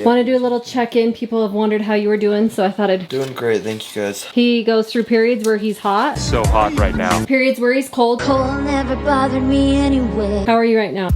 Want to do a little check-in. People have wondered how you were doing, so I thought I'd... Doing great, thank you guys. He goes through periods where he's hot. So hot right now. Periods where he's cold. Cold never bothered me anyway. How are you right now?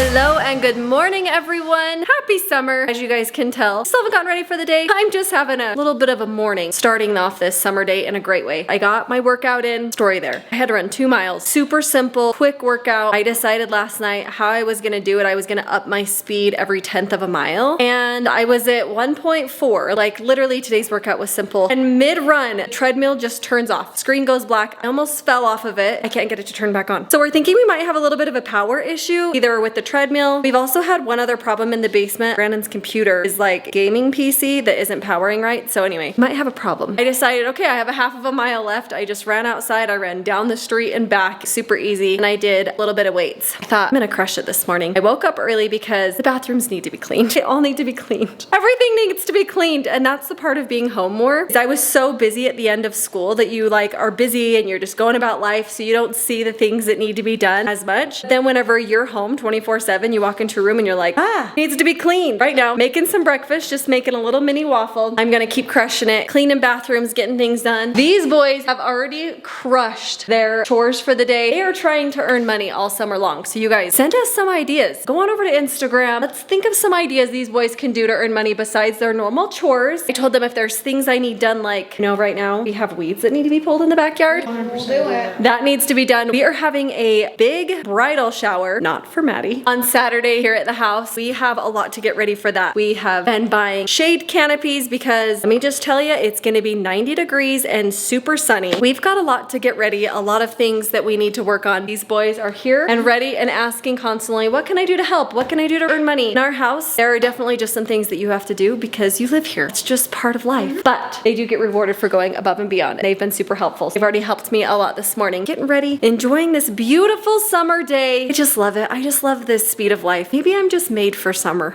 Hello and good morning, everyone. Happy summer, as you guys can tell. Still haven't gotten ready for the day. I'm just having a little bit of a morning, starting off this summer day in a great way. I got my workout in, story there. I had to run 2 miles. Super simple, quick workout. I decided last night how I was gonna do it. I was gonna up my speed every 1/10 of a mile. And I was at 1.4. Like literally today's workout was simple. And mid-run, treadmill just turns off. Screen goes black. I almost fell off of it. I can't get it to turn back on. So we're thinking we might have a little bit of a power issue, either with the treadmill. We've also had one other problem in the basement. Brandon's computer is like gaming PC that isn't powering right. So anyway, might have a problem. I decided, okay, I have a 1/2 of a mile left. I just ran outside. I ran down the street and back, super easy. And I did a little bit of weights. I thought I'm gonna crush it this morning. I woke up early because the bathrooms need to be cleaned. They all need to be cleaned. Everything needs to be cleaned. And that's the part of being home more. I was so busy at the end of school that you like are busy and you're just going about life. So you don't see the things that need to be done as much. Then whenever you're home 24/7, you walk into a room and you're like, needs to be cleaned. Right now, making some breakfast, just making a little mini waffle. I'm gonna keep crushing it, cleaning bathrooms, getting things done. These boys have already crushed their chores for the day. They are trying to earn money all summer long. So you guys, send us some ideas. Go on over to Instagram. Let's think of some ideas these boys can do to earn money besides their normal chores. I told them if there's things I need done, like, you know, right now we have weeds that need to be pulled in the backyard. We'll do it. That needs to be done. We are having a big bridal shower, not for Maddie, on Saturday here at the house. We have a lot to get ready for that. We have been buying shade canopies because let me just tell you, it's gonna be 90 degrees and super sunny. We've got a lot to get ready, a lot of things that we need to work on. These boys are here and ready and asking constantly, what can I do to help? What can I do to earn money? In our house, there are definitely just some things that you have to do because you live here. It's just part of life. But they do get rewarded for going above and beyond. They've been super helpful. They've already helped me a lot this morning. Getting ready, enjoying this beautiful summer day. I just love it. I just love this speed of life. Maybe I'm just made for summer.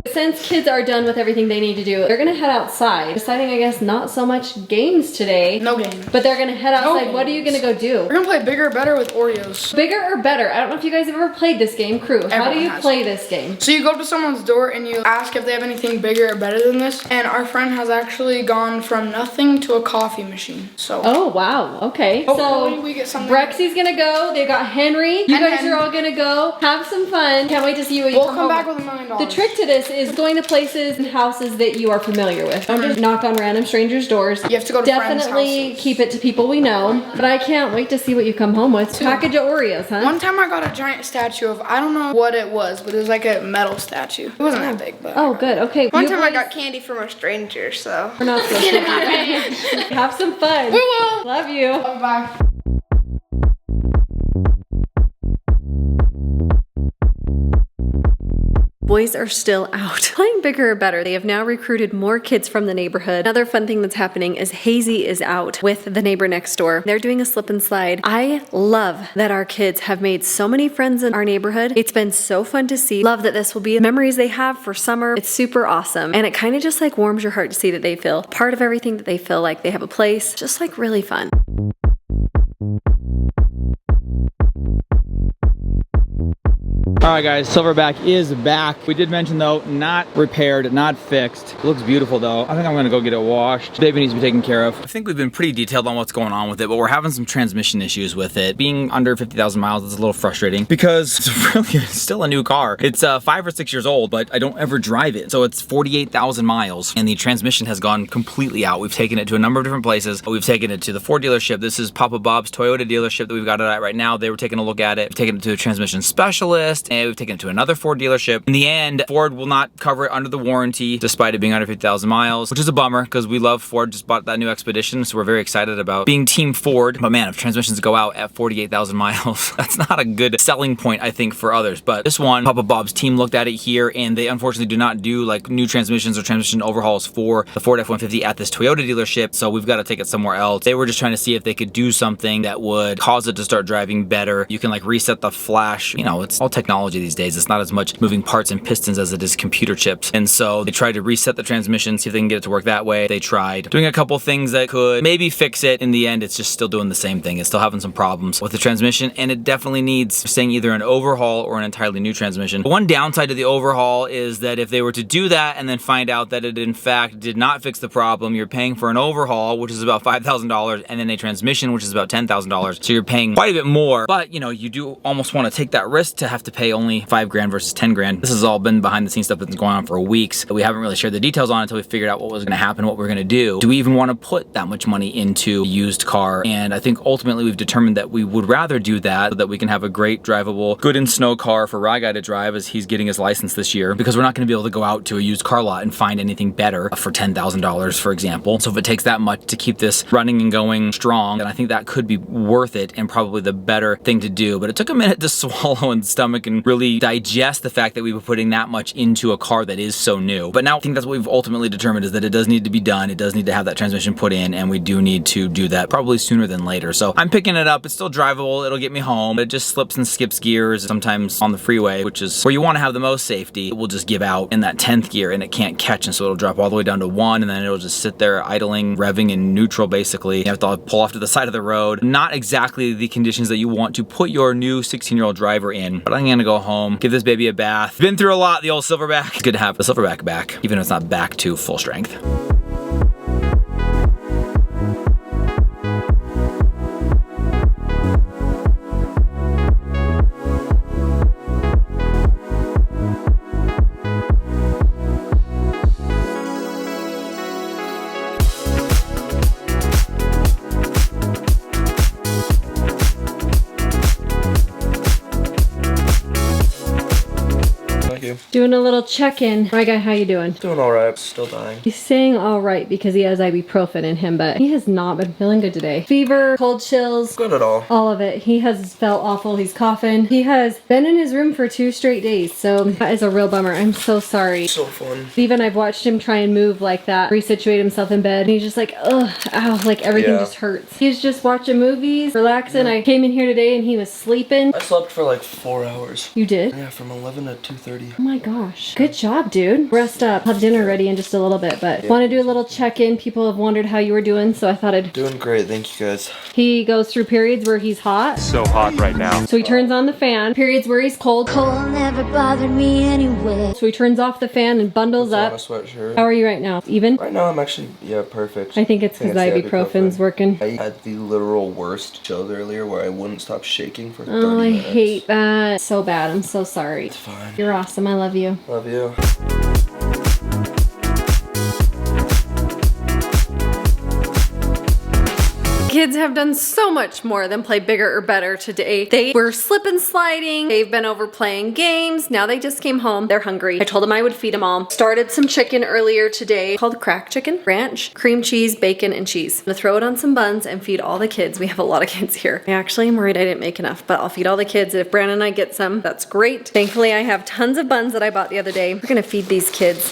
Since kids are done with everything they need to do, they're gonna head outside. Deciding, I guess, not so much games today. No games. But they're gonna head outside. What are you gonna go do? We're gonna play bigger or better with Oreos. Bigger or better? I don't know if you guys have ever played this game. Crew, how do you play this game? So you go up to someone's door and you ask if they have anything bigger or better than this. And our friend has actually gone from nothing to a coffee machine. So. Oh, wow. Okay. Hopefully So we get something. Brexy's gonna go. They've got Henry. You guys are all gonna go. Have some fun. Can't wait to see what you We'll come back with $1 million. The trick to this is going to places and houses that you are familiar with. Don't just knock on random strangers' doors. You have to go to friends' Definitely houses. keep it to people we know. But I can't wait to see what you come home with. Package of Oreos, huh? One time I got a giant statue of, I don't know what it was, but it was like a metal statue. It wasn't that big, but. Oh, good. Okay. One you time I boys- got candy from a stranger, so. We're not supposed to do that. Have some fun. We will. Love you. Bye. Boys are still out playing bigger or better. They have now recruited more kids from the neighborhood. Another fun thing that's happening is Hazy is out with the neighbor next door. They're doing a slip and slide. I love that our kids have made so many friends in our neighborhood. It's been so fun to see. Love that this will be memories they have for summer. It's super awesome. And it kind of just like warms your heart to see that they feel part of everything, that they feel like they have a place. Just like really fun. Alright guys, Silverback is back. We did mention though, not repaired, not fixed. It looks beautiful though. I think I'm gonna go get it washed. Baby needs to be taken care of. I think we've been pretty detailed on what's going on with it, but we're having some transmission issues with it. Being under 50,000 miles is a little frustrating because it's really still a new car. It's 5 or 6 years old, but I don't ever drive it. So it's 48,000 miles and the transmission has gone completely out. We've taken it to a number of different places. We've taken it to the Ford dealership. This is Papa Bob's Toyota dealership that we've got it at right now. They were taking a look at it. We've taken it to a transmission specialist and we've taken it to another Ford dealership. In the end, Ford will not cover it under the warranty despite it being under 50,000 miles, which is a bummer because we love Ford. Just bought that new Expedition, so we're very excited about being Team Ford. But man, if transmissions go out at 48,000 miles, that's not a good selling point, I think, for others. But this one, Papa Bob's team looked at it here and they unfortunately do not do like new transmissions or transmission overhauls for the Ford F-150 at this Toyota dealership, so we've got to take it somewhere else. They were just trying to see if they could do something that would cause it to start driving better. You can like reset the flash, you know, it's all technology technology these days. It's not as much moving parts and pistons as it is computer chips. And so they tried to reset the transmission, see if they can get it to work that way. They tried doing a couple things that could maybe fix it. In the end, it's just still doing the same thing. It's still having some problems with the transmission, and it definitely needs saying either an overhaul or an entirely new transmission. One downside to the overhaul is that if they were to do that and then find out that it in fact did not fix the problem, you're paying for an overhaul, which is about $5,000, and then a transmission, which is about $10,000. So you're paying quite a bit more, but you know, you do almost want to take that risk to have to pay only 5 grand versus 10 grand. This has all been behind the scenes stuff that's been going on for weeks. We haven't really shared the details on it until we figured out what was going to happen, what we're going to do. Do we even want to put that much money into a used car? And I think ultimately we've determined that we would rather do that so that we can have a great drivable, good in snow car for Rye Guy to drive as he's getting his license this year, because we're not going to be able to go out to a used car lot and find anything better for $10,000, for example. So if it takes that much to keep this running and going strong, then I think that could be worth it and probably the better thing to do. But it took a minute to swallow and stomach and really digest the fact that we were putting that much into a car that is so new. But now I think that's what we've ultimately determined, is that it does need to be done. It does need to have that transmission put in, and we do need to do that probably sooner than later. So I'm picking it up. It's still drivable. It'll get me home. It just slips and skips gears sometimes on the freeway, which is where you want to have the most safety. It will just give out in that 10th gear and it can't catch, and so it'll drop all the way down to 1, and then it'll just sit there idling, revving in neutral basically. You have to pull off to the side of the road. Not exactly the conditions that you want to put your new 16-year-old driver in, but I'm gonna go home, give this baby a bath. Been through a lot, the old Silverback. It's good to have the Silverback back, even if it's not back to full strength. Doing a little check-in. Right, guy, how you doing? Doing alright, still dying. He's saying all right because he has ibuprofen in him, but he has not been feeling good today. Fever, cold chills. Good at all of it. He has felt awful. He's coughing. He has been in his room for 2 straight days, so that is a real bummer. I'm so sorry. So fun. Even I've watched him try and move like that, resituate himself in bed, and he's just like, ugh, ow, like everything just hurts. He's just watching movies, relaxing. I came in here today and he was sleeping. I slept for like 4 hours. You did? Yeah, from 11 to 2:30. Oh my gosh. Good job, dude. Rest up. I'll have dinner ready in just a little bit, but want to do a little check-in. People have wondered how you were doing, so I thought I'd... Doing great, thank you guys. He goes through periods where he's hot. So hot right now. So he turns on the fan. Periods where he's cold. Cold never bothered me anyway. So he turns off the fan and bundles up. On a sweatshirt. How are you right now? Even? Right now I'm actually, perfect. I think it's because ibuprofen's working. I had the literal worst chills earlier where I wouldn't stop shaking for 30 Oh, I minutes. hate that. So bad. I'm so sorry. It's fine. You're awesome. I love you. Love you. Kids have done so much more than play bigger or better today. They were slip and sliding. They've been over playing games. Now they just came home. They're hungry. I told them I would feed them all. Started some chicken earlier today called crack chicken, ranch, cream cheese, bacon, and cheese. I'm gonna throw it on some buns and feed all the kids. We have a lot of kids here. I actually am worried I didn't make enough, but I'll feed all the kids. If Brandon and I get some, that's great. Thankfully, I have tons of buns that I bought the other day. We're gonna feed these kids.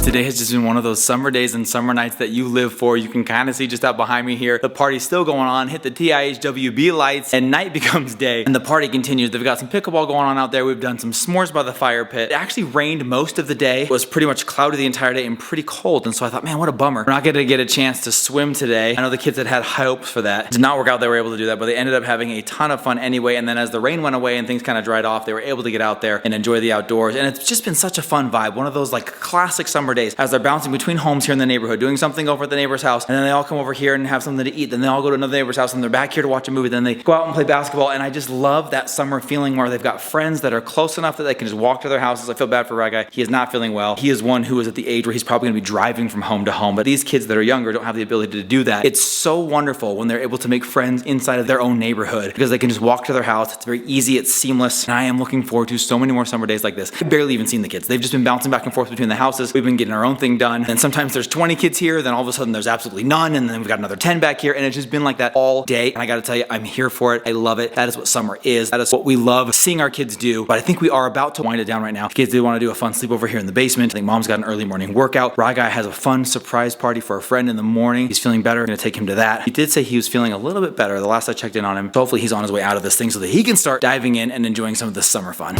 Today has just been one of those summer days and summer nights that you live for. You can kind of see just out behind me here. The party's still going on. Hit the TIHWB lights and night becomes day and the party continues. They've got some pickleball going on out there. We've done some s'mores by the fire pit. It actually rained most of the day. It was pretty much cloudy the entire day and pretty cold. And so I thought, man, what a bummer. We're not going to get a chance to swim today. I know the kids had high hopes for that. It did not work out. They were able to do that, but they ended up having a ton of fun anyway. And then as the rain went away and things kind of dried off, they were able to get out there and enjoy the outdoors. And it's just been such a fun vibe. One of those like classic summer summer days as they're bouncing between homes here in the neighborhood, doing something over at the neighbor's house, and then they all come over here and have something to eat. Then they all go to another neighbor's house and they're back here to watch a movie. Then they go out and play basketball. And I just love that summer feeling where they've got friends that are close enough that they can just walk to their houses. I feel bad for Rye Guy. He is not feeling well. He is one who is at the age where he's probably gonna be driving from home to home. But these kids that are younger don't have the ability to do that. It's so wonderful when they're able to make friends inside of their own neighborhood because they can just walk to their house. It's very easy, it's seamless. And I am looking forward to so many more summer days like this. I've barely even seen the kids. They've just been bouncing back and forth between the houses. We've been getting our own thing done. And sometimes there's 20 kids here, then all of a sudden there's absolutely none. And then we've got another 10 back here. And it's just been like that all day. And I gotta tell you, I'm here for it. I love it. That is what summer is. That is what we love seeing our kids do. But I think we are about to wind it down right now. The kids do want to do a fun sleepover here in the basement. I think mom's got an early morning workout. Rye Guy has a fun surprise party for a friend in the morning. He's feeling better. I'm gonna take him to that. He did say he was feeling a little bit better the last I checked in on him. So hopefully he's on his way out of this thing so that he can start diving in and enjoying some of this summer fun.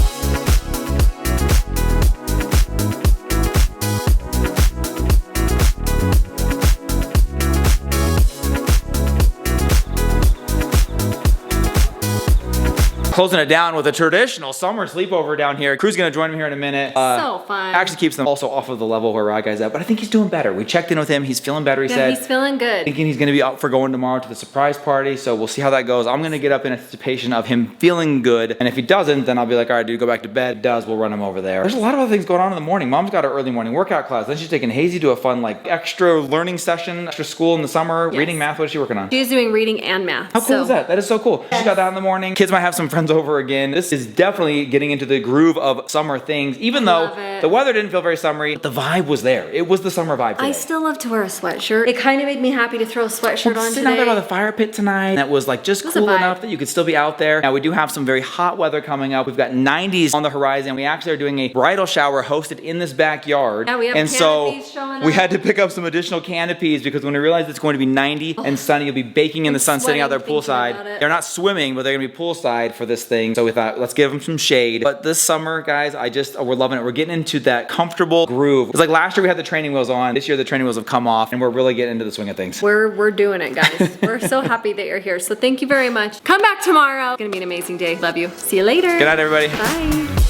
Closing it down with a traditional summer sleepover down here. Crew's gonna join him here in a minute. So fun. Actually keeps them also off of the level where Rye Guy's at, but I think he's doing better. We checked in with him. He's feeling better, he said. He's feeling good. Thinking he's gonna be out for going tomorrow to the surprise party, so we'll see how that goes. I'm gonna get up in anticipation of him feeling good, and if he doesn't, then I'll be like, all right, dude, go back to bed. If he does, we'll run him over there. There's a lot of other things going on in the morning. Mom's got her early morning workout class. Then she's taking Hazy to a fun, like, extra learning session, extra school in the summer. Yes. Reading, math, what is she working on? She's doing reading and math. How cool is that? That is so cool. She's got that in the morning. Kids might have some friends over again. This is definitely getting into the groove of summer things, even though the weather didn't feel very summery, but the vibe was there. It was the summer vibe today. I still love to wear a sweatshirt. It kind of made me happy to throw a sweatshirt on Sitting out there today. by the fire pit tonight, that was like just cool enough that you could still be out there. Now we do have some very hot weather coming up. We've got 90s on the horizon. We actually are doing a bridal shower hosted in this backyard. Yeah, we have canopies showing we up. had to pick up some additional canopies because when we realized it's going to be 90 and sunny, you'll be baking in the sun sitting out there sweating thinking about poolside. it. They're not swimming, but they're gonna be poolside for this thing. So we thought, let's give them some shade. But this summer, guys, we're loving it. We're getting into that comfortable groove. It's like last year we had the training wheels on. This year the training wheels have come off and we're really getting into the swing of things. We're doing it, guys. We're so happy that you're here. So thank you very much. Come back tomorrow. It's gonna be an amazing day. Love you. See you later. Good night, everybody. Bye.